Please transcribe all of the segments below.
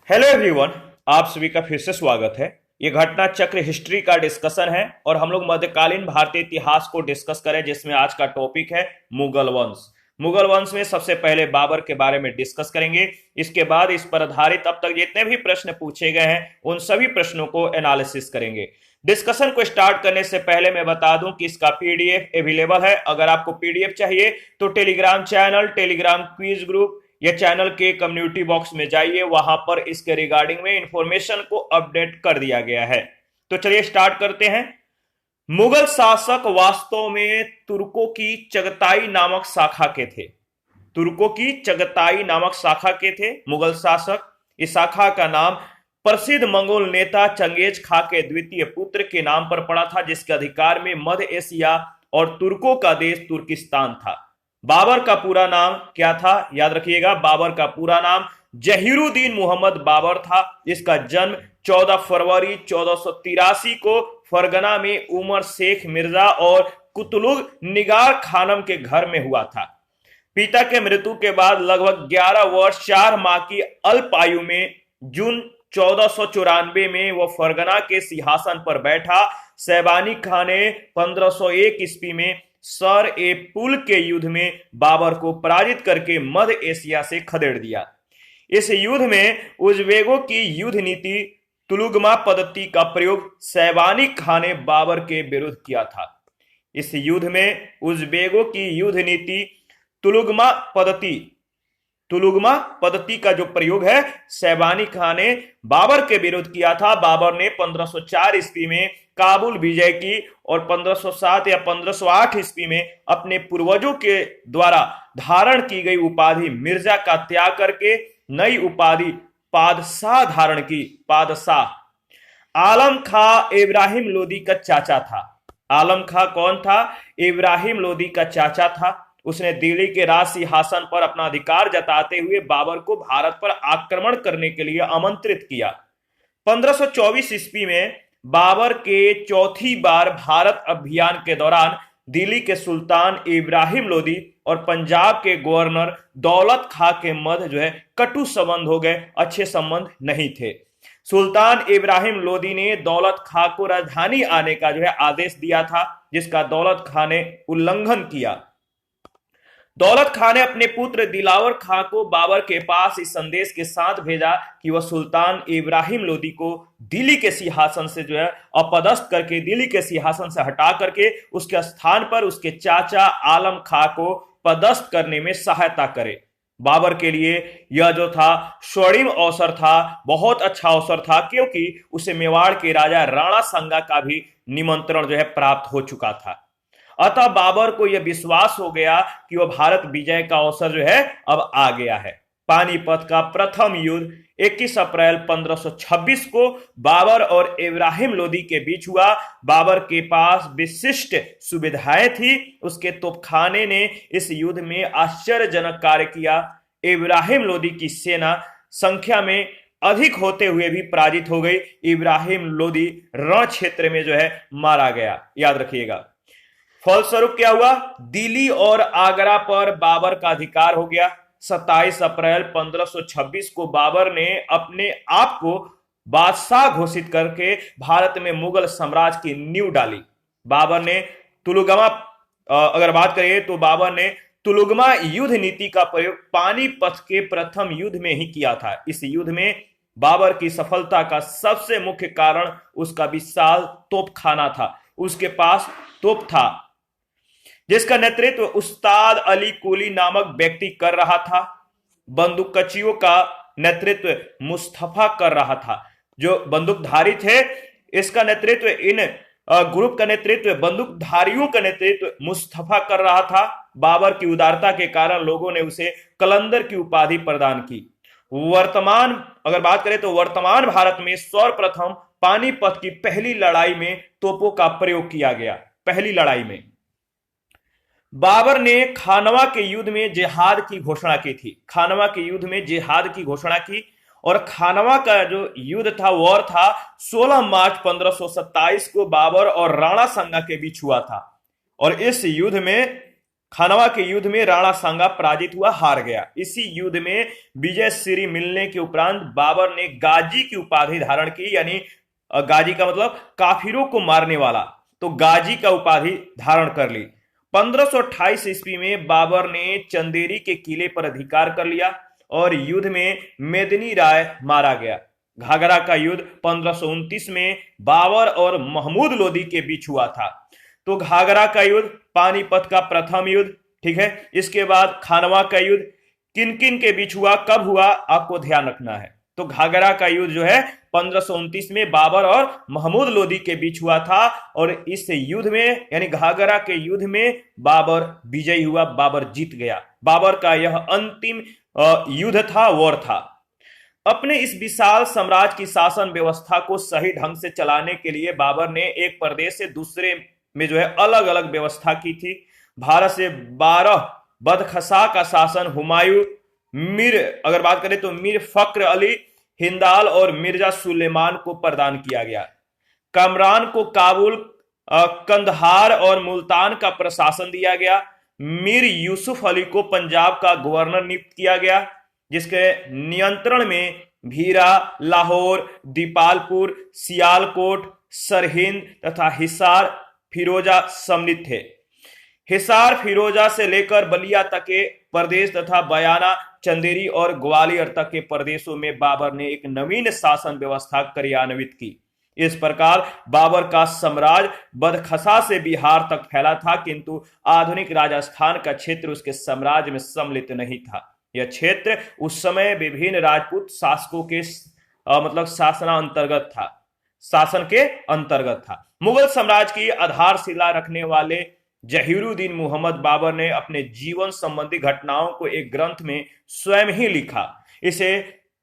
Hello everyone. आप सभी का फिर से स्वागत है। ये घटना चक्र हिस्ट्री का डिस्कशन है और हम लोग मध्यकालीन भारतीय इतिहास को डिस्कस करें, जिसमें आज का टॉपिक है मुगल वंश। मुगल वंश में सबसे पहले बाबर के बारे में डिस्कस करेंगे। इसके बाद इस पर आधारित अब तक जितने भी प्रश्न पूछे गए हैं उन सभी प्रश्नों को एनालिसिस करेंगे। डिस्कशन को स्टार्ट करने से पहले मैं बता दूं कि इसका पीडीएफ अवेलेबल है। अगर आपको पीडीएफ चाहिए तो Telegram channel, Telegram quiz group या चैनल के कम्युनिटी बॉक्स में जाइए, वहां पर इसके रिगार्डिंग में इंफॉर्मेशन को अपडेट कर दिया गया है। तो चलिए स्टार्ट करते हैं। मुगल शासक वास्तव में तुर्कों की चगताई नामक शाखा के थे। तुर्कों की चगताई नामक शाखा के थे मुगल शासक। इस शाखा का नाम प्रसिद्ध मंगोल नेता चंगेज खा के द्वितीय पुत्र के नाम पर पड़ा था, जिसके अधिकार में मध्य एशिया और तुर्कों का देश तुर्किस्तान था। बाबर का पूरा नाम क्या था? याद रखिएगा, बाबर का पूरा नाम जहीरुद्दीन मोहम्मद बाबर था। इसका जन्म 14 फरवरी 1483 को फरगना में उमर शेख मिर्जा और कुतलुग निगार खानम के घर में हुआ था। पिता के मृत्यु के बाद लगभग 11 वर्ष 4 माह की अल्प आयु में जून 1494 में वह फरगना के सिंहासन पर बैठा। शैबानी खान ने 1501 ईस्वी में सर ए पुल के युद्ध में बाबर को पराजित करके मध्य एशिया से खदेड़ दिया। इस युद्ध में उज़्बेकों की युद्ध नीति तुलुगमा पद्धति का प्रयोग शैबानी खान ने बाबर के विरुद्ध किया था। इस युद्ध में उज़्बेकों की युद्ध नीति तुलुगमा पद्धति का जो प्रयोग है शैबानी खान ने बाबर के विरुद्ध किया था। बाबर ने 1504 ईस्वी में काबुल विजय की और 1507 या 1508 ईस्वी में अपने पूर्वजों के द्वारा धारण की गई उपाधि मिर्जा का त्याग करके नई उपाधि पादशाह धारण की। पादशाह आलम खां इब्राहिम लोदी का चाचा था। आलम खां कौन था? इब्राहिम लोदी का चाचा था। उसने दिल्ली के राज सिंहासन पर अपना अधिकार जताते हुए बाबर को भारत पर आक्रमण करने के लिए आमंत्रित किया। 1524 ईस्वी में बाबर के चौथी बार भारत अभियान के दौरान दिल्ली के सुल्तान इब्राहिम लोदी और पंजाब के गवर्नर दौलत खां के मध्य कटु संबंध हो गए, अच्छे संबंध नहीं थे। सुल्तान इब्राहिम लोदी ने दौलत खां को राजधानी आने का आदेश दिया था, जिसका दौलत खां ने उल्लंघन किया। दौलत खां ने अपने पुत्र दिलावर खां को बाबर के पास इस संदेश के साथ भेजा कि वह सुल्तान इब्राहिम लोदी को दिल्ली के सिंहासन से अपदस्थ करके, दिल्ली के सिंहासन से हटा करके उसके स्थान पर उसके चाचा आलम खां को पदस्थ करने में सहायता करे। बाबर के लिए यह जो था स्वर्णिम अवसर था, बहुत अच्छा अवसर था, क्योंकि उसे मेवाड़ के राजा राणा सांगा का भी निमंत्रण प्राप्त हो चुका था। अतः बाबर को यह विश्वास हो गया कि वह भारत विजय का अवसर अब आ गया है। पानीपत का प्रथम युद्ध 21 अप्रैल 1526 को बाबर और इब्राहिम लोदी के बीच हुआ। बाबर के पास विशिष्ट सुविधाएं थी। उसके तोपखाने ने इस युद्ध में आश्चर्यजनक कार्य किया। इब्राहिम लोदी की सेना संख्या में अधिक होते हुए भी पराजित हो गई। इब्राहिम लोदी रण क्षेत्र में मारा गया। याद रखिएगा, फलस्वरूप क्या हुआ? दिल्ली और आगरा पर बाबर का अधिकार हो गया। 27 अप्रैल 1526 को बाबर ने अपने आप को बादशाह घोषित करके भारत में मुगल साम्राज्य की नींव डाली। बाबर ने अगर बात करें तो बाबर ने तुलुगमा युद्ध नीति का प्रयोग पानीपत के प्रथम युद्ध में ही किया था। इस युद्ध में बाबर की सफलता का सबसे मुख्य कारण उसका विशाल तोपखाना था। उसके पास तोप था जिसका नेतृत्व उस्ताद अली कुली नामक व्यक्ति कर रहा था। बंदूकचियों का नेतृत्व मुस्तफा कर रहा था। जो बंदूकधारी थे, इसका नेतृत्व इन ग्रुप का नेतृत्व, बंदूकधारियों का नेतृत्व मुस्तफा कर रहा था। बाबर की उदारता के कारण लोगों ने उसे कलंदर की उपाधि प्रदान की। अगर बात करें तो वर्तमान भारत में सर्वप्रथम पानीपत की पहली लड़ाई में तोपों का प्रयोग किया गया। पहली लड़ाई में बाबर ने खानवा के युद्ध में जिहाद की घोषणा की थी। खानवा के युद्ध में जिहाद की घोषणा की और खानवा का जो युद्ध था, वॉर था, 16 मार्च 1527 को बाबर और राणा सांगा के बीच हुआ था। और इस युद्ध में खानवा के युद्ध में राणा सांगा पराजित हुआ, हार गया। इसी युद्ध में विजय श्री मिलने के उपरांत बाबर ने गाजी की उपाधि धारण की, यानी गाजी का मतलब काफिरों को मारने वाला, तो गाजी का उपाधि धारण कर ली। 1528 ईस्वी में बाबर ने चंदेरी के किले पर अधिकार कर लिया और युद्ध में मेदिनी राय मारा गया। घाघरा का युद्ध 1529 में बाबर और महमूद लोदी के बीच हुआ था। तो घाघरा का युद्ध पानीपत का प्रथम युद्ध, ठीक है। इसके बाद खानवा का युद्ध किन किन के बीच हुआ, कब हुआ, आपको ध्यान रखना है। तो घाघरा का युद्ध जो है 1529 में बाबर और महमूद लोदी के बीच हुआ था और इस युद्ध में यानी घाघरा के युद्ध में बाबर विजयी हुआ, बाबर जीत गया। बाबर का यह अंतिम युद्ध था, वॉर था। अपने इस विशाल साम्राज्य की शासन व्यवस्था को सही ढंग से चलाने के लिए बाबर ने एक प्रदेश से दूसरे में जो है अलग अलग व्यवस्था की थी। भारत से 12 बदखशा का शासन हुमायूं, मीर अगर बात करें तो मीर फक्र अली, हिंदाल और मिर्जा सुलेमान को प्रदान किया गया। कामरान को काबुल, कंदहार और मुल्तान का प्रशासन दिया गया। मीर यूसुफ अली को पंजाब का गवर्नर नियुक्त किया गया, जिसके नियंत्रण में भीरा, लाहौर, दीपालपुर, सियालकोट, सरहिंद तथा हिसार फिरोजा सम्मिलित थे। हिसार फिरोजा से लेकर बलिया तक के प्रदेश तथा बयाना, चंदेरी और ग्वालियर तक के प्रदेशों में बाबर ने एक नवीन शासन व्यवस्था कार्यान्वित की। इस प्रकार बाबर का साम्राज्य बदखशा से बिहार तक फैला था, किंतु आधुनिक राजस्थान का क्षेत्र उसके साम्राज्य में सम्मिलित नहीं था। यह क्षेत्र उस समय विभिन्न राजपूत शासकों के मतलब शासन के अंतर्गत था। मुगल साम्राज्य की आधारशिला रखने वाले जहीरुद्दीन मुहम्मद बाबर ने अपने जीवन संबंधी घटनाओं को एक ग्रंथ में स्वयं ही लिखा। इसे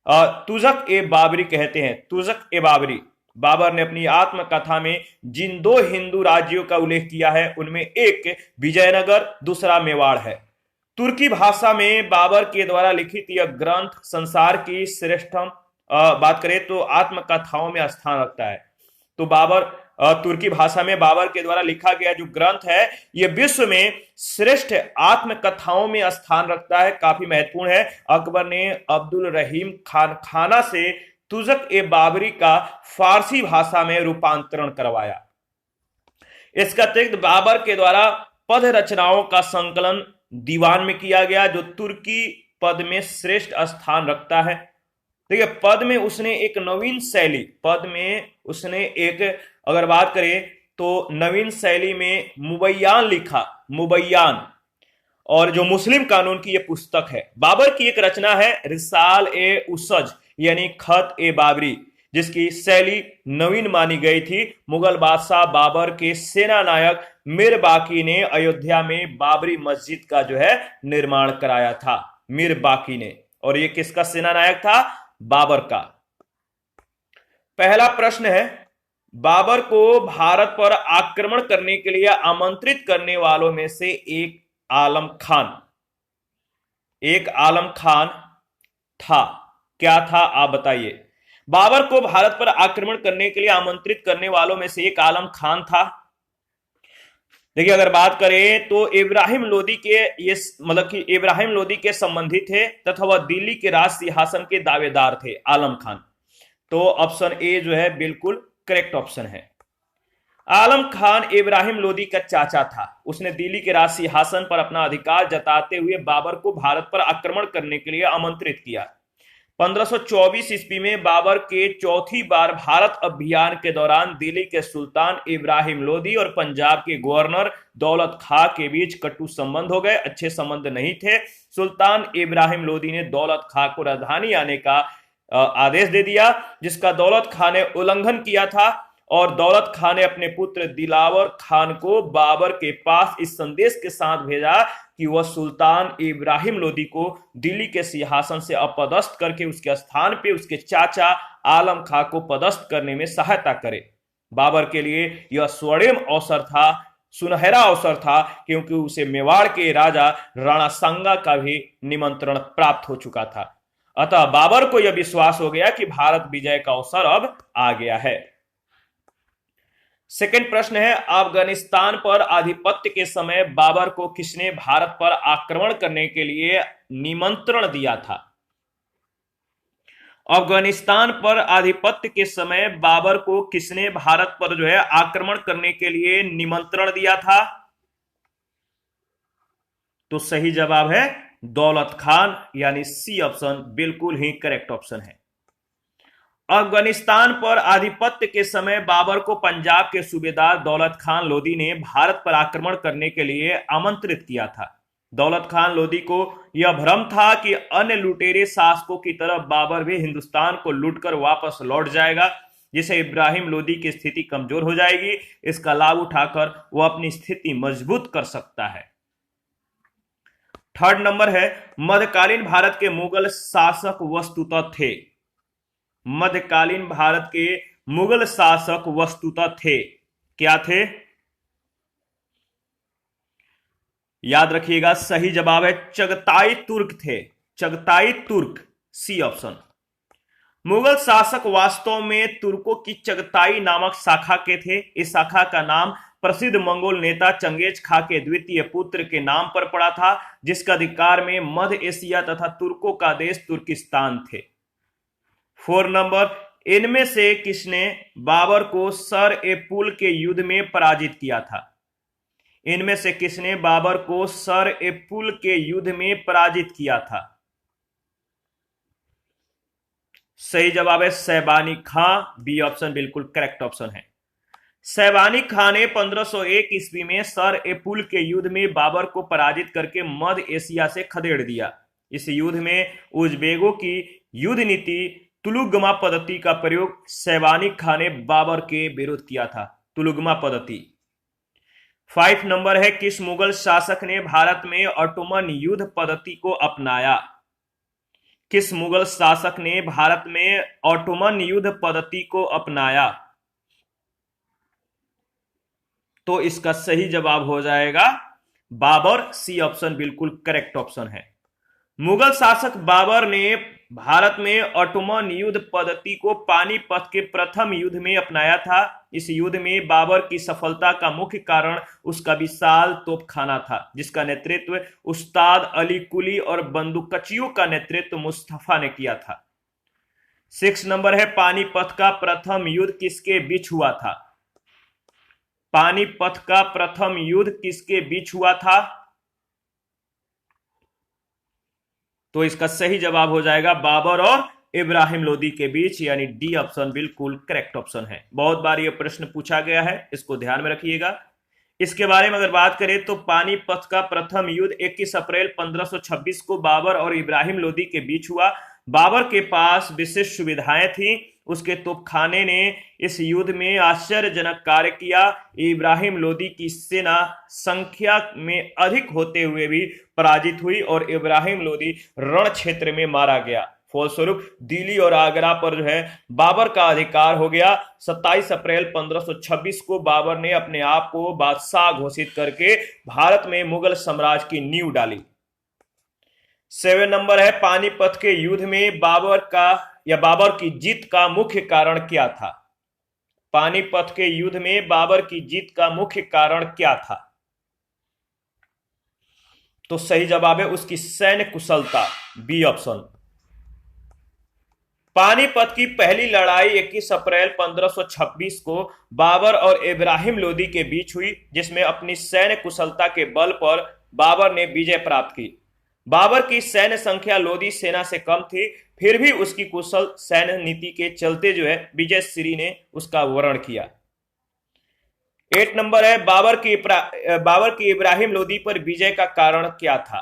तुज़क ए बाबरी कहते हैं, तुज़क ए बाबरी। बाबर ने अपनी आत्मकथा में जिन 2 हिंदू राज्यों का उल्लेख किया है उनमें एक विजयनगर, दूसरा मेवाड़ है। तुर्की भाषा में बाबर के द्वारा लिखित यह ग्रंथ संसार की श्रेष्ठतम बात करें तो आत्मकथाओं में स्थान रखता है। तो तुर्की भाषा में बाबर के द्वारा लिखा गया जो ग्रंथ है यह विश्व में श्रेष्ठ आत्मकथाओं में स्थान रखता है, काफी महत्वपूर्ण है। अकबर ने अब्दुल रहीम खान खाना से तुज़क ए बाबरी का फारसी भाषा में रूपांतरण करवाया। इसका अतिरिक्त बाबर के द्वारा पद रचनाओं का संकलन दीवान में किया गया, जो तुर्की पद में श्रेष्ठ स्थान रखता है। देखिए, पद में उसने एक नवीन शैली, अगर बात करें तो नवीन शैली में मुबैयान लिखा, मुबैयान, और जो मुस्लिम कानून की यह पुस्तक है। बाबर की एक रचना है रिसाल ए उसज यानी खत ए बाबरी, जिसकी शैली नवीन मानी गई थी। मुगल बादशाह बाबर के सेना नायक मीर बाकी ने अयोध्या में बाबरी मस्जिद का जो है निर्माण कराया था, मीर बाकी ने। और ये किसका सेना नायक था? बाबर का। पहला प्रश्न है, बाबर को भारत पर आक्रमण करने के लिए आमंत्रित करने वालों में से एक आलम खान था, क्या था आप बताइए। बाबर को भारत पर आक्रमण करने के लिए आमंत्रित करने वालों में से एक आलम खान था। देखिए, अगर बात करें तो इब्राहिम लोदी के संबंधी थे तथा वह दिल्ली के राज सिंहासन के दावेदार थे, आलम खान। तो ऑप्शन ए जो है बिल्कुल करेक्ट ऑप्शन है। आलम खान इब्राहिम लोदी का चाचा था। उसने दिल्ली के राज सिंहासन पर अपना अधिकार जताते हुए बाबर को भारत पर आक्रमण करने के लिए आमंत्रित किया। 1524 ईस्वी में बाबर के चौथी बार भारत अभियान के दौरान दिल्ली के सुल्तान इब्राहिम लोदी और पंजाब के गवर्नर दौलत खां के बीच कटु संबंध हो गए, अच्छे संबंध नहीं थे। सुल्तान इब्राहिम लोदी ने दौलत खां को राजधानी आने का आदेश दे दिया, जिसका दौलत खां ने उल्लंघन किया था और दौलत खां ने अपने पुत्र दिलावर खान को बाबर के पास इस संदेश के साथ भेजा कि वह सुल्तान इब्राहिम लोदी को दिल्ली के सिंहासन से अपदस्थ करके उसके स्थान पे उसके चाचा आलम खां को पदस्थ करने में सहायता करे। बाबर के लिए यह स्वर्णिम अवसर था, सुनहरा अवसर था, क्योंकि उसे मेवाड़ के राजा राणा सांगा का भी निमंत्रण प्राप्त हो चुका था। अतः बाबर को यह विश्वास हो गया कि भारत विजय का अवसर अब आ गया है। सेकंड प्रश्न है, अफगानिस्तान पर आधिपत्य के समय बाबर को किसने भारत पर आक्रमण करने के लिए निमंत्रण दिया था? अफगानिस्तान पर आधिपत्य के समय बाबर को किसने भारत पर जो है आक्रमण करने के लिए निमंत्रण दिया था? तो सही जवाब है दौलत खान, यानी सी ऑप्शन बिल्कुल ही करेक्ट ऑप्शन है। अफगानिस्तान पर आधिपत्य के समय बाबर को पंजाब के सूबेदार दौलत खान लोदी ने भारत पर आक्रमण करने के लिए आमंत्रित किया था। दौलत खान लोदी को यह भ्रम था कि अन्य लुटेरे शासकों की तरह बाबर भी हिंदुस्तान को लूटकर वापस लौट जाएगा, जिससे इब्राहिम लोदी की स्थिति कमजोर हो जाएगी। इसका लाभ उठाकर वह अपनी स्थिति मजबूत कर सकता है। थर्ड नंबर है, मध्यकालीन भारत के मुगल शासक वस्तुतः थे। मध्यकालीन भारत के मुगल शासक वस्तुतः थे, क्या थे? याद रखिएगा, सही जवाब है चगताई तुर्क थे। चगताई तुर्क, सी ऑप्शन। मुगल शासक वास्तव में तुर्कों की चगताई नामक शाखा के थे। इस शाखा का नाम प्रसिद्ध मंगोल नेता चंगेज खां के द्वितीय पुत्र के नाम पर पड़ा था, जिसका अधिकार में मध्य एशिया तथा तुर्कों का देश तुर्किस्तान थे। 4 नंबर, इनमें से किसने बाबर को सर ए पुल के युद्ध में पराजित किया था? इनमें से किसने बाबर को सर ए पुल के युद्ध में पराजित किया था? सही जवाब है सैबानी खां, बी ऑप्शन बिल्कुल करेक्ट ऑप्शन है। सैबानी खां ने 1501 ईस्वी में सर ए पुल के युद्ध में बाबर को पराजित करके मध्य एशिया से खदेड़ दिया। इस युद्ध में उज़्बेकों की युद्ध नीति तुलुगमा पद्धति का प्रयोग सैबानी खां ने बाबर के विरुद्ध किया था। तुलुगमा पद्धति। 5 नंबर है, किस मुगल शासक ने भारत में ऑटोमन युद्ध पद्धति को अपनाया? किस मुगल शासक ने भारत में ऑटोमन युद्ध पद्धति को अपनाया? तो इसका सही जवाब हो जाएगा बाबर, सी ऑप्शन बिल्कुल करेक्ट ऑप्शन है। मुगल शासक बाबर ने भारत में ऑटोमन युद्ध पद्धति को पानीपत के प्रथम युद्ध में अपनाया था। इस युद्ध में बाबर की सफलता का मुख्य कारण उसका विशाल तोपखाना था, जिसका नेतृत्व उस्ताद अली कुली और बंदूकचियों का नेतृत्व मुस्तफा ने किया था। 6 नंबर है, पानीपत का प्रथम युद्ध किसके बीच हुआ था? पानीपत का प्रथम युद्ध किसके बीच हुआ था? तो इसका सही जवाब हो जाएगा बाबर और इब्राहिम लोदी के बीच, यानी डी ऑप्शन बिल्कुल करेक्ट ऑप्शन है। बहुत बार यह प्रश्न पूछा गया है, इसको ध्यान में रखिएगा। इसके बारे में अगर बात करें तो पानीपत का प्रथम युद्ध 21 अप्रैल 1526 को बाबर और इब्राहिम लोदी के बीच हुआ। बाबर के पास विशेष सुविधाएं थी। उसके तोपखाने ने इस युद्ध में आश्चर्यजनक कार्य किया। इब्राहिम लोदी की सेना संख्या में अधिक होते हुए भी पराजित हुई और इब्राहिम लोदी रण क्षेत्र में मारा गया। फलस्वरूप दिल्ली और आगरा पर जो है बाबर का अधिकार हो गया। 27 अप्रैल 1526 को बाबर ने अपने आप को बादशाह घोषित करके भारत में मुगल साम्राज्य की नींव डाली। 7 नंबर है, पानीपत के युद्ध में बाबर की जीत का मुख्य कारण क्या था? पानीपत के युद्ध में बाबर की जीत का मुख्य कारण क्या था? तो सही जवाब है उसकी सैन्य कुशलता, बी ऑप्शन। पानीपत की पहली लड़ाई 21 अप्रैल 1526 को बाबर और इब्राहिम लोदी के बीच हुई, जिसमें अपनी सैन्य कुशलता के बल पर बाबर ने विजय प्राप्त की। बाबर की सैन्य संख्या लोदी सेना से कम थी, फिर भी उसकी कुशल सैन्य नीति के चलते जो है विजय श्री ने उसका वर्णन किया। 8 नंबर है, बाबर की इब्राहिम लोदी पर विजय का कारण क्या था?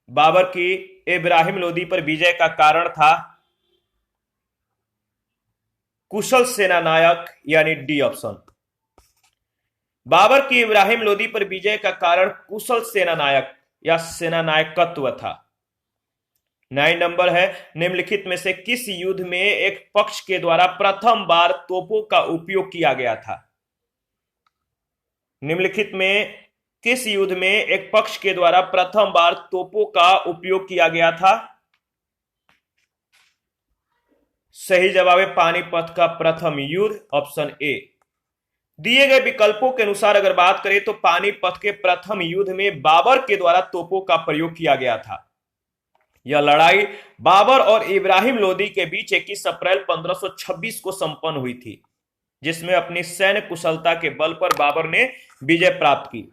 बाबर की इब्राहिम लोदी पर विजय का कारण था कुशल सेना नायक, यानी डी ऑप्शन। बाबर की इब्राहिम लोदी पर विजय का कारण कुशल सेना नायक या सेना नायकत्व था। 9 नंबर है, निम्नलिखित में से किस युद्ध में एक पक्ष के द्वारा प्रथम बार तोपों का उपयोग किया गया था? निम्नलिखित में किस युद्ध में एक पक्ष के द्वारा प्रथम बार तोपों का उपयोग किया गया था? सही जवाब है पानीपत का प्रथम युद्ध, ऑप्शन ए। दिए गए विकल्पों के अनुसार अगर बात करें तो पानीपत के प्रथम युद्ध में बाबर के द्वारा तोपों का प्रयोग किया गया था। यह लड़ाई बाबर और इब्राहिम लोदी के बीच 21 अप्रैल 1526 को संपन्न हुई थी, जिसमें अपनी सैन्य कुशलता के बल पर बाबर ने विजय प्राप्त की।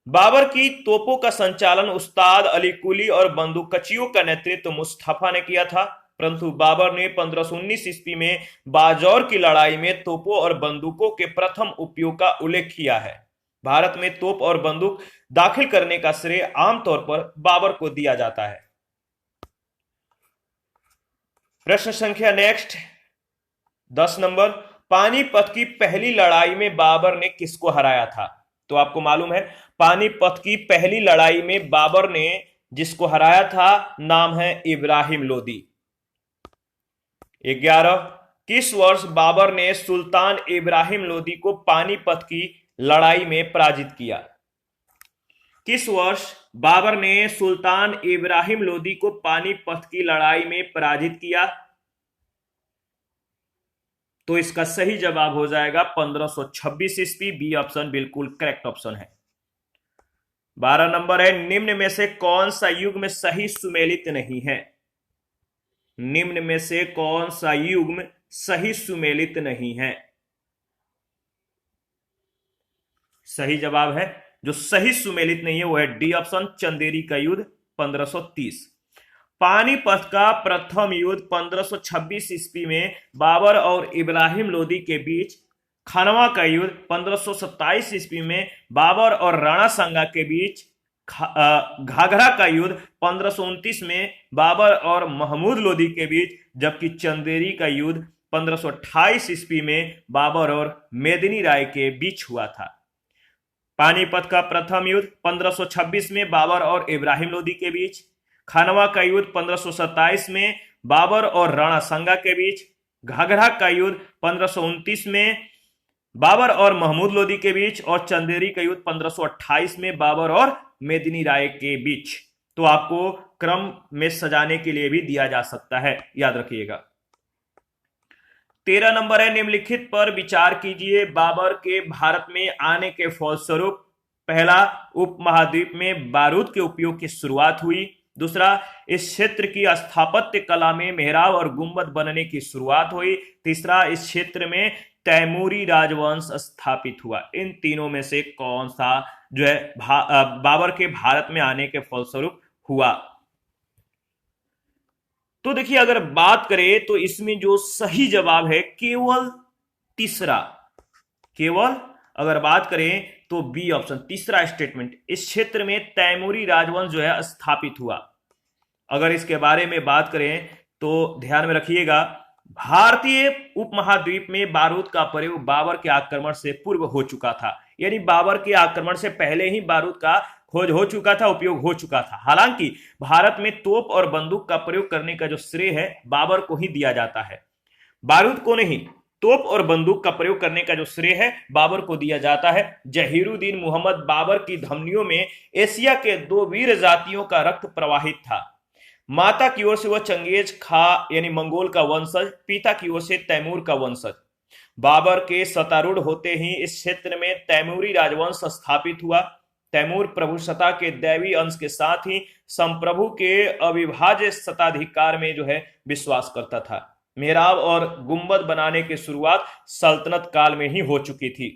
बाबर की तोपों का संचालन उस्ताद अली कुली और बंदूकचियों का नेतृत्व मुस्तफा ने किया था, परंतु बाबर ने 1519 ईस्वी में बाजौर की लड़ाई में तोपों और बंदूकों के प्रथम उपयोग का उल्लेख किया है। भारत में तोप और बंदूक दाखिल करने का श्रेय आमतौर पर बाबर को दिया जाता है। प्रश्न संख्या नेक्स्ट 10 नंबर, पानीपत की पहली लड़ाई में बाबर ने किसको हराया था? तो आपको मालूम है पानीपत की पहली लड़ाई में बाबर ने जिसको हराया था नाम है इब्राहिम लोदी। 11, किस वर्ष बाबर ने सुल्तान इब्राहिम लोदी को पानीपत की लड़ाई में पराजित किया? किस वर्ष बाबर ने सुल्तान इब्राहिम लोदी को पानीपत की लड़ाई में पराजित किया? तो इसका सही जवाब हो जाएगा 1526 ईस्वी। बी ऑप्शन बिल्कुल करेक्ट ऑप्शन है। 12 नंबर है, निम्न में से कौन सा युग्म सही सुमेलित नहीं है? निम्न में से कौन सा युग्म सही सुमेलित नहीं है? सही जवाब है जो सही सुमेलित नहीं है वो है डी ऑप्शन, चंदेरी का युद्ध 1530। पानीपत का प्रथम युद्ध 1526 ईस्वी में बाबर और इब्राहिम लोदी के बीच, खानवा का युद्ध 1527 ईस्वी में बाबर और राणा सांगा के बीच, घाघरा का युद्ध 1529 में बाबर और महमूद लोदी के बीच, जबकि चंदेरी का युद्ध 1528 ईस्वी में बाबर और मेदिनी राय के बीच हुआ था। पानीपत का प्रथम युद्ध 1526 में बाबर और इब्राहिम लोदी के बीच, खानवा का युद्ध 1527 में बाबर और राणा सांगा के बीच, घाघरा का युद्ध 1529 में बाबर और महमूद लोदी के बीच, और चंदेरी का युद्ध 1528 में बाबर और मेदिनी राय के बीच। तो आपको क्रम में सजाने के लिए भी दिया जा सकता है, याद रखिएगा। 13 नंबर है, निम्नलिखित पर विचार कीजिए। बाबर के भारत में आने के फलस्वरूप पहला, उपमहाद्वीप में बारूद के उपयोग की शुरुआत हुई। दूसरा, इस क्षेत्र की स्थापत्य कला में मेहराब और गुंबद बनने की शुरुआत हुई। तीसरा, इस क्षेत्र में तैमूरी राजवंश स्थापित हुआ। इन तीनों में से कौन सा जो है बाबर के भारत में आने के फलस्वरूप हुआ? तो देखिए, अगर बात करें तो इसमें जो सही जवाब है केवल तीसरा, केवल अगर बात करें तो बी ऑप्शन, तीसरा स्टेटमेंट, इस क्षेत्र में तैमूरी राजवंश जो है स्थापित हुआ। अगर इसके बारे में बात करें तो ध्यान में रखिएगा, भारतीय उपमहाद्वीप में बारूद का प्रयोग बाबर के आक्रमण से पूर्व हो चुका था, यानी बाबर के आक्रमण से पहले ही बारूद का खोज हो चुका था, उपयोग हो चुका था। हालांकि भारत में तोप और बंदूक का प्रयोग करने का जो श्रेय है बाबर को ही दिया जाता है, बारूद को नहीं। तोप और बंदूक का प्रयोग करने का जो श्रेय है बाबर को दिया जाता है। जहीरुद्दीन मोहम्मद बाबर की धमनियों में एशिया के 2 वीर जातियों का रक्त प्रवाहित था। माता की ओर से वह चंगेज खा यानी मंगोल का वंशज, पिता की ओर से तैमूर का वंशज। बाबर के सत्तारूढ़ होते ही इस क्षेत्र में तैमूरी राजवंश स्थापित हुआ। तैमूर प्रभुसत्ता के दैवी अंश के साथ ही संप्रभु के अविभाज्य सत्ताधिकार में जो है विश्वास करता था। मेहराब और गुंबद बनाने की शुरुआत सल्तनत काल में ही हो चुकी थी।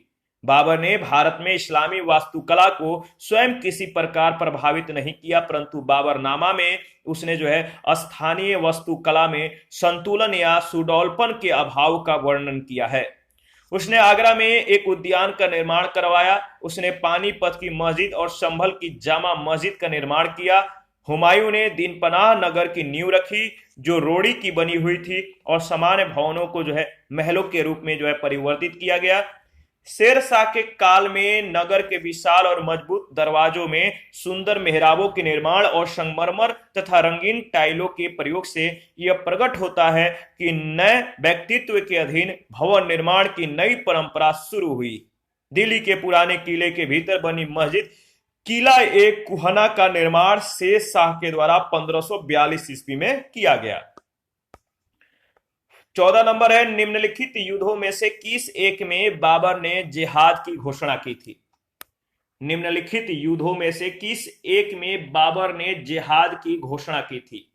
बाबर ने भारत में इस्लामी वास्तुकला को स्वयं किसी प्रकार प्रभावित नहीं किया, परंतु बाबरनामा में उसने जो है स्थानीय वास्तुकला में संतुलन या सुडौलपन के अभाव का वर्णन किया है। उसने आगरा में एक उद्यान का निर्माण करवाया। उसने पानीपत की मस्जिद और संभल की जामा मस्जिद का निर्माण किया। हुमायूं ने दीनपनाह नगर की नींव रखी जो रोड़ी की बनी हुई थी, और सामान्य भवनों को जो है महलों के रूप में जो है परिवर्तित किया गया। शेर शाह के काल में नगर के विशाल और मजबूत दरवाजों में सुंदर मेहराबों के निर्माण और संगमरमर तथा रंगीन टाइलों के प्रयोग से यह प्रकट होता है कि नए व्यक्तित्व के अधीन भवन निर्माण की नई परंपरा शुरू हुई। दिल्ली के पुराने किले के भीतर बनी मस्जिद किला एक कुहना का निर्माण शेर शाह के द्वारा 1542 ईस्वी में किया गया। 14 नंबर है, निम्नलिखित युद्धों में से किस एक में बाबर ने जिहाद की घोषणा की थी? निम्नलिखित युद्धों में से किस एक में बाबर ने जिहाद की घोषणा की थी?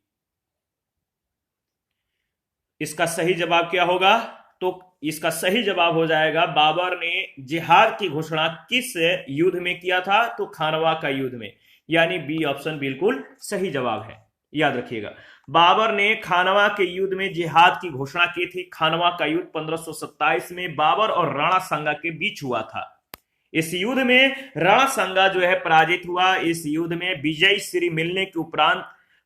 इसका सही जवाब क्या होगा? तो इसका सही जवाब हो जाएगा, बाबर ने जिहाद की घोषणा किस युद्ध में किया था? तो खानवा का युद्ध में, यानी बी ऑप्शन बिल्कुल सही जवाब है। याद रखिएगा, बाबर ने खानवा के युद्ध में जिहाद की घोषणा की थी। खानवा का युद्ध 1527 में बाबर और राणा सांगा के बीच हुआ था। इस युद्ध में राणा सांगा जो है पराजित हुआ। इस युद्ध में विजय श्री मिलने के उपरांत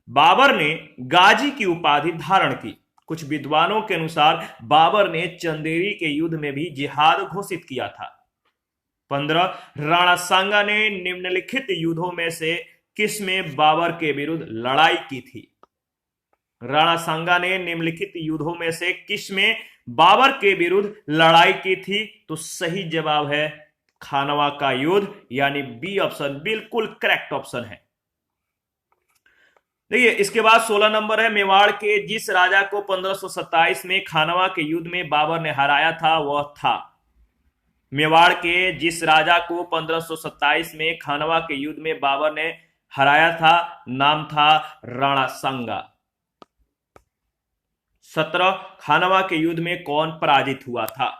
बाबर ने गाजी की उपाधि धारण की। कुछ विद्वानों के अनुसार बाबर ने चंदेरी के युद्ध में भी जिहाद घोषित किया था। 15, राणा सांगा ने निम्नलिखित युद्धों में से किस में बाबर के विरुद्ध लड़ाई की थी? राणा सांगा ने निम्नलिखित युद्धों में से किस में बाबर के विरुद्ध लड़ाई की थी? तो सही जवाब है खानवा का युद्ध, यानी बी ऑप्शन बिल्कुल करेक्ट ऑप्शन है। देखिए, इसके बाद 16 नंबर है, मेवाड़ के जिस राजा को 1527 में खानवा के युद्ध में बाबर ने हराया था वह था। मेवाड़ के जिस राजा को 1527 में खानवा के युद्ध में बाबर ने हराया था, नाम था राणा सांगा। 17, खानवा के युद्ध में कौन पराजित हुआ था?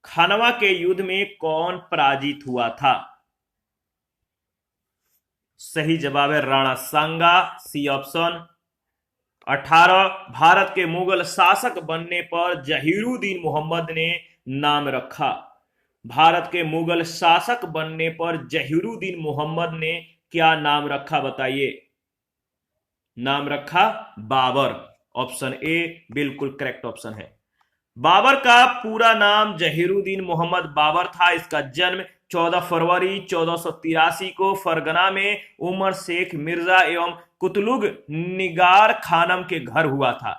खानवा के युद्ध में कौन पराजित हुआ था? सही जवाब है राणा सांगा, सी ऑप्शन। 18, भारत के मुगल शासक बनने पर जहीरुद्दीन मोहम्मद ने नाम रखा। भारत के मुगल शासक बनने पर जहीरुद्दीन मोहम्मद ने क्या नाम रखा, बताइए? नाम रखा बाबर। ऑप्शन ए बिल्कुल करेक्ट ऑप्शन है। बाबर का पूरा नाम जहीरुद्दीन मोहम्मद बाबर था। इसका जन्म 14 फरवरी 1483 को फरगना में उमर शेख मिर्जा एवं कुतलुग निगार खानम के घर हुआ था।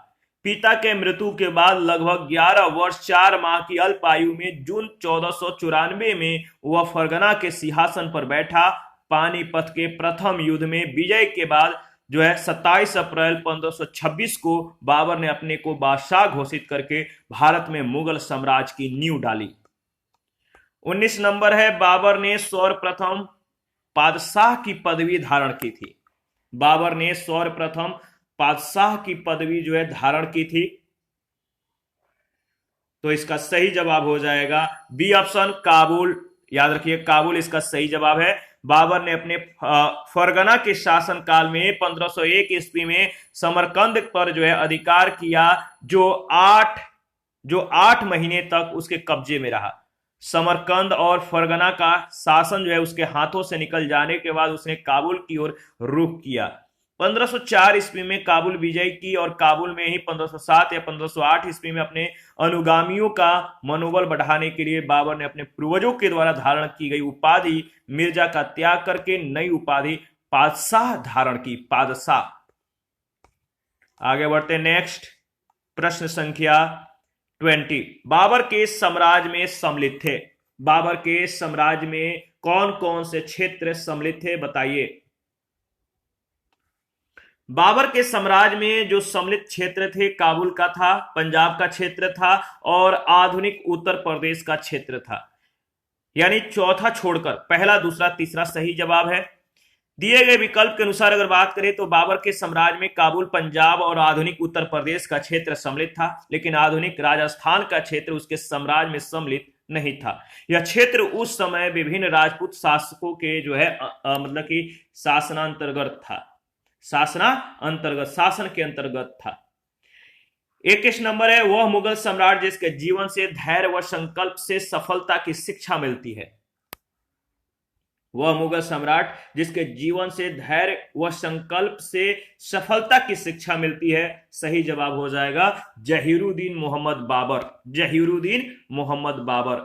पिता के मृत्यु के बाद लगभग 11 वर्ष 4 माह की अल्प आयु में जून 1494 में वह फरगना के सिंहासन पर बैठा। पानीपत के प्रथम युद्ध में विजय के बाद जो है 27 अप्रैल 1526 को बाबर ने अपने को बादशाह घोषित करके भारत में मुगल साम्राज्य की नींव डाली। 19 नंबर है, बाबर ने सर्वप्रथम बादशाह की पदवी धारण की थी। बाबर ने सर्वप्रथम बादशाह की पदवी जो है धारण की थी। तो इसका सही जवाब हो जाएगा बी ऑप्शन काबुल। याद रखिए, काबुल इसका सही जवाब है। बाबर ने अपने फरगना के शासन काल में 1501 ईस्वी में समरकंद पर जो है अधिकार किया, जो 8 महीने तक उसके कब्जे में रहा। समरकंद और फरगना का शासन जो है उसके हाथों से निकल जाने के बाद उसने काबुल की ओर रुख किया। 1504 ईस्वी में काबुल विजय की और काबुल में ही 1507 या 1508 ईस्वी में अपने अनुगामियों का मनोबल बढ़ाने के लिए बाबर ने अपने पूर्वजों के द्वारा धारण की गई उपाधि मिर्जा का त्याग करके नई उपाधि पादशाह धारण की। पादशाह। आगे बढ़ते नेक्स्ट प्रश्न संख्या 20। बाबर के साम्राज्य में सम्मिलित थे। बाबर के साम्राज्य में कौन कौन से क्षेत्र सम्मिलित थे, बताइए? बाबर के साम्राज्य में जो सम्मिलित क्षेत्र थे, काबुल का था, पंजाब का क्षेत्र था और आधुनिक उत्तर प्रदेश का क्षेत्र था। यानी चौथा छोड़कर पहला, दूसरा, तीसरा सही जवाब है। दिए गए विकल्प के अनुसार अगर बात करें तो बाबर के साम्राज्य में काबुल, पंजाब और आधुनिक उत्तर प्रदेश का क्षेत्र सम्मिलित था, लेकिन आधुनिक राजस्थान का क्षेत्र उसके साम्राज्य में सम्मिलित नहीं था। यह क्षेत्र उस समय विभिन्न राजपूत शासकों के जो है मतलब कि शासनांतर्गत था। शासन के अंतर्गत था। 21 नंबर है, वह मुगल सम्राट जिसके जीवन से धैर्य व संकल्प से सफलता की शिक्षा मिलती है। वह मुगल सम्राट जिसके जीवन से धैर्य व संकल्प से सफलता की शिक्षा मिलती है। सही जवाब हो जाएगा जहीरुद्दीन मोहम्मद बाबर। जहीरुद्दीन मोहम्मद बाबर।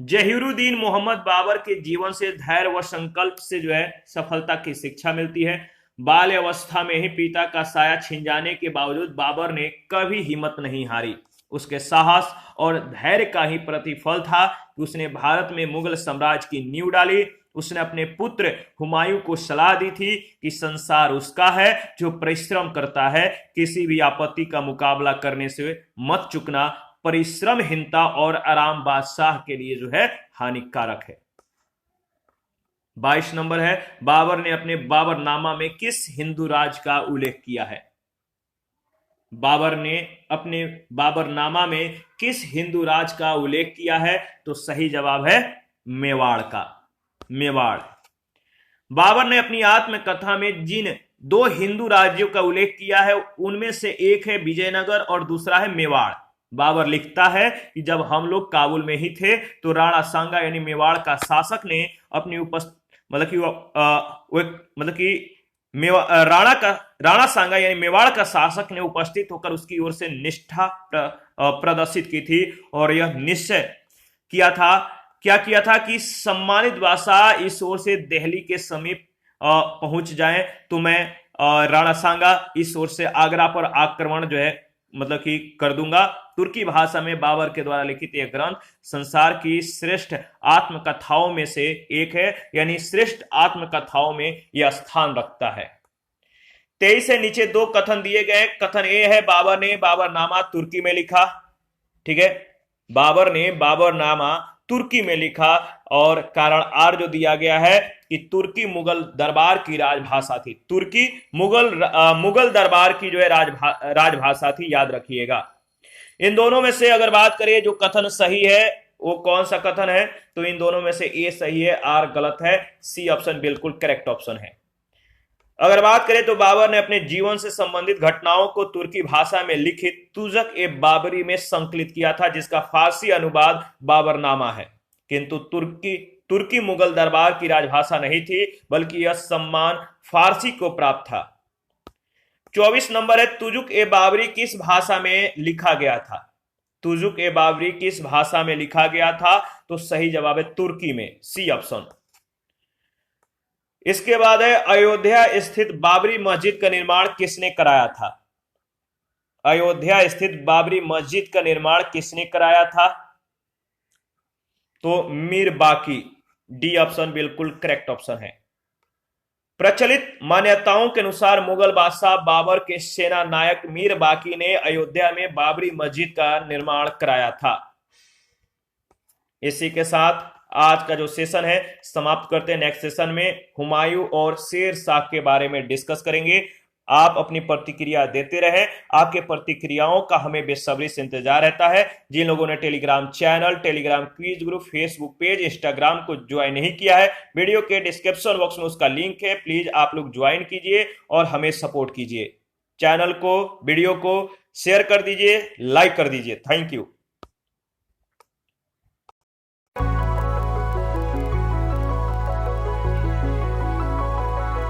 जहीरुद्दीन मोहम्मद बाबर के जीवन से धैर्य व संकल्प से जो है सफलता की शिक्षा मिलती है। बाल्य अवस्था में ही पिता का साया छिन जाने के बावजूद बाबर ने कभी हिम्मत नहीं हारी। उसके साहस और धैर्य का ही प्रतिफल था कि उसने भारत में मुगल साम्राज्य की नींव डाली उसने अपने पुत्र हुमायूं को सलाह दी थी कि संसार उसका है जो परिश्रम करता है, किसी भी आपत्ति का मुकाबला करने से मत चूकना, परिश्रमहीनता और आराम बादशाह के लिए जो है हानिकारक है। 22 नंबर है, बाबर ने अपने बाबरनामा में किस हिंदू राज का उल्लेख किया है? बाबर ने अपने बाबरनामा में किस हिंदू राज का उल्लेख किया है? तो सही जवाब है मेवाड़ का, मेवाड़। बाबर ने अपनी आत्मकथा में जिन दो हिंदू राज्यों का उल्लेख किया है उनमें से एक है विजयनगर और दूसरा है मेवाड़। बाबर लिखता है कि जब हम लोग काबुल में ही थे तो राणा सांगा यानी मेवाड़ का शासक ने अपनी राणा सांगा यानी मेवाड़ का शासक ने उपस्थित होकर उसकी ओर से निष्ठा प्रदर्शित की थी और यह निश्चय किया था कि सम्मानित बादशाह इस ओर से दिल्ली के समीप पहुंच जाएं तो मैं राणा सांगा इस ओर से आगरा पर आक्रमण जो है कर दूंगा। तुर्की भाषा में बाबर के द्वारा लिखित यह ग्रंथ संसार की श्रेष्ठ आत्मकथाओं में से एक है, यानी श्रेष्ठ आत्मकथाओं में यह स्थान रखता है। 23 से नीचे दो कथन दिए गए। कथन ए है, बाबर ने बाबरनामा तुर्की में लिखा। ठीक है, बाबर ने बाबरनामा तुर्की में लिखा और कारण आर जो दिया गया है कि तुर्की मुगल दरबार की राजभाषा थी। तुर्की मुगल दरबार की जो है राजभाषा थी, याद रखिएगा। इन दोनों में से अगर बात करें जो कथन सही है वो कौन सा कथन है, तो इन दोनों में से ए सही है, आर गलत है, सी ऑप्शन बिल्कुल करेक्ट ऑप्शन है। अगर बात करें तो बाबर ने अपने जीवन से संबंधित घटनाओं को तुर्की भाषा में लिखित तुजक ए बाबरी में संकलित किया था, जिसका फारसी अनुवाद बाबरनामा है। किंतु तुर्की मुगल दरबार की राजभाषा नहीं थी, बल्कि यह सम्मान फारसी को प्राप्त था। 24 नंबर है, तुजुक ए बाबरी किस भाषा में लिखा गया था? तुजुक ए बाबरी किस भाषा में लिखा गया था? तो सही जवाब है तुर्की में, सी ऑप्शन। इसके बाद है, अयोध्या स्थित बाबरी मस्जिद का निर्माण किसने कराया था? अयोध्या स्थित बाबरी मस्जिद का निर्माण किसने कराया था? तो मीर बाकी, डी ऑप्शन बिल्कुल करेक्ट ऑप्शन है। प्रचलित मान्यताओं के अनुसार मुगल बादशाह बाबर के सेना नायक मीर बाकी ने अयोध्या में बाबरी मस्जिद का निर्माण कराया था। इसी के साथ आज का जो सेशन है समाप्त करते हैं। नेक्स्ट सेशन में हुमायूं और शेर शाह के बारे में डिस्कस करेंगे। आप अपनी प्रतिक्रिया देते रहें, आपके प्रतिक्रियाओं का हमें बेसब्री से इंतजार रहता है। जिन लोगों ने Telegram channel, Telegram quiz group, Facebook page, Instagram को ज्वाइन नहीं किया है, वीडियो के डिस्क्रिप्शन बॉक्स में उसका लिंक है, प्लीज आप लोग ज्वाइन कीजिए और हमें सपोर्ट कीजिए। चैनल को, वीडियो को शेयर कर दीजिए, लाइक कर दीजिए। Thank you.